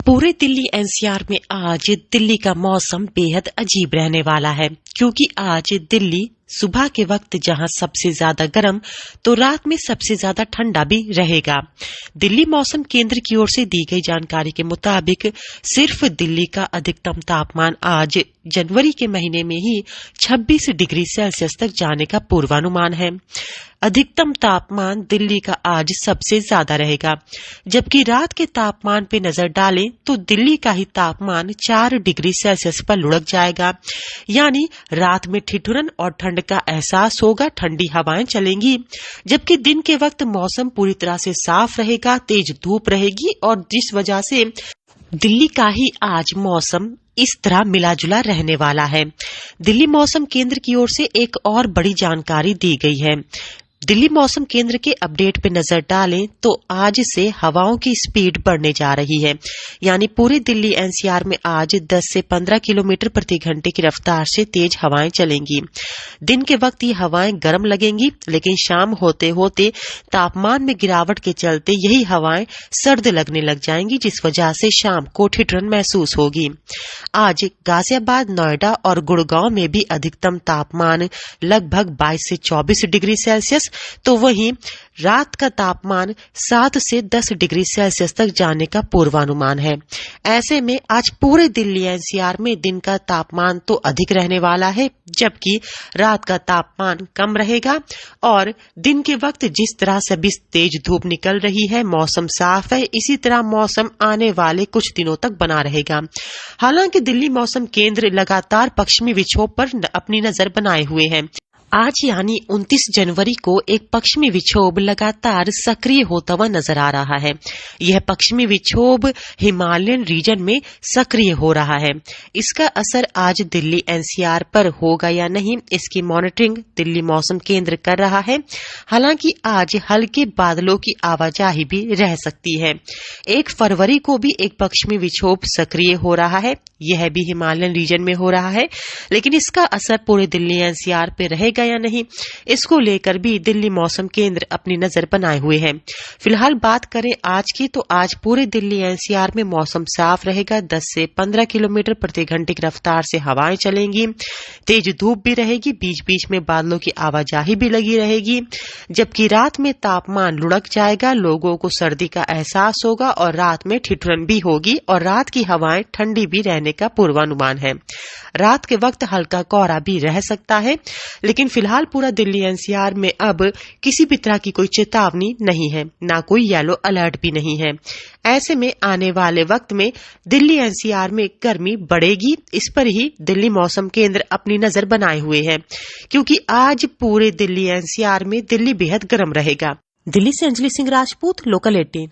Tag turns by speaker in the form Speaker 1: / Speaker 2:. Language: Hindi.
Speaker 1: पूरे दिल्ली एनसीआर में आज दिल्ली का मौसम बेहद अजीब रहने वाला है, क्योंकि आज दिल्ली सुबह के वक्त जहां सबसे ज्यादा गर्म तो रात में सबसे ज्यादा ठंडा भी रहेगा। दिल्ली मौसम केंद्र की ओर से दी गई जानकारी के मुताबिक सिर्फ दिल्ली का अधिकतम तापमान आज जनवरी के महीने में ही 26 डिग्री सेल्सियस तक जाने का पूर्वानुमान है। अधिकतम तापमान दिल्ली का आज सबसे ज्यादा रहेगा, जबकि रात के तापमान पे नजर डालें तो दिल्ली का ही तापमान 4 डिग्री सेल्सियस पर लुढ़क जाएगा। यानी रात में ठिठुरन और ठंड का एहसास होगा, ठंडी हवाएं चलेंगी, जबकि दिन के वक्त मौसम पूरी तरह से साफ रहेगा, तेज धूप रहेगी और जिस वजह से दिल्ली का ही आज मौसम इस तरह मिला जुला रहने वाला है। दिल्ली मौसम केंद्र की ओर से एक और बड़ी जानकारी दी गई है। दिल्ली मौसम केंद्र के अपडेट पे नजर डालें तो आज से हवाओं की स्पीड बढ़ने जा रही है, यानी पूरे दिल्ली एनसीआर में आज 10 से 15 किलोमीटर प्रति घंटे की रफ्तार से तेज हवाएं चलेंगी। दिन के वक्त ये हवाएं गर्म लगेंगी, लेकिन शाम होते होते तापमान में गिरावट के चलते यही हवाएं सर्द लगने लग जाएंगी, जिस वजह से शाम को ठिठुरन महसूस होगी। आज गाजियाबाद, नोएडा और गुड़गांव में भी अधिकतम तापमान लगभग 22 से 24 डिग्री सेल्सियस, तो वहीं रात का तापमान 7 से 10 डिग्री सेल्सियस तक जाने का पूर्वानुमान है। ऐसे में आज पूरे दिल्ली एनसीआर में दिन का तापमान तो अधिक रहने वाला है, जबकि रात का तापमान कम रहेगा। और दिन के वक्त जिस तरह से भी तेज धूप निकल रही है, मौसम साफ है, इसी तरह मौसम आने वाले कुछ दिनों तक बना रहेगा। हालांकि दिल्ली मौसम केंद्र लगातार पश्चिमी विक्षोभ पर अपनी नजर बनाए हुए है। आज यानी 29 जनवरी को एक पश्चिमी विक्षोभ लगातार सक्रिय होता हुआ नजर आ रहा है। यह पश्चिमी विक्षोभ हिमालयन रीजन में सक्रिय हो रहा है। इसका असर आज दिल्ली एनसीआर पर होगा या नहीं, इसकी मॉनिटरिंग दिल्ली मौसम केंद्र कर रहा है। हालांकि आज हल्के बादलों की आवाजाही भी रह सकती है। 1 फरवरी को भी एक पश्चिमी विक्षोभ सक्रिय हो रहा है। यह भी हिमालयन रीजन में हो रहा है, लेकिन इसका असर पूरे दिल्ली एनसीआर पे रहेगा या नहीं, इसको लेकर भी दिल्ली मौसम केंद्र अपनी नजर बनाए हुए है। फिलहाल बात करें आज की, तो आज पूरे दिल्ली एनसीआर में मौसम साफ रहेगा। 10 से 15 किलोमीटर प्रति घंटे की रफ्तार से हवाएं चलेंगी, तेज धूप भी रहेगी, बीच बीच में बादलों की आवाजाही भी लगी रहेगी, जबकि रात में तापमान लुढ़क जाएगा, लोगों को सर्दी का एहसास होगा और रात में ठिठुरन भी होगी और रात की हवाएं ठंडी भी रहने का पूर्वानुमान है। रात के वक्त हल्का कोहरा भी रह सकता है, लेकिन फिलहाल पूरा दिल्ली एनसीआर में अब किसी भी तरह की कोई चेतावनी नहीं है, ना कोई येलो अलर्ट भी नहीं है। ऐसे में आने वाले वक्त में दिल्ली एनसीआर में गर्मी बढ़ेगी, इस पर ही दिल्ली मौसम केंद्र अपनी नजर बनाए हुए है, क्योंकि आज पूरे दिल्ली एनसीआर में दिल्ली बेहद गर्म रहेगा। दिल्ली से अंजलि सिंह राजपूत, लोकल 18।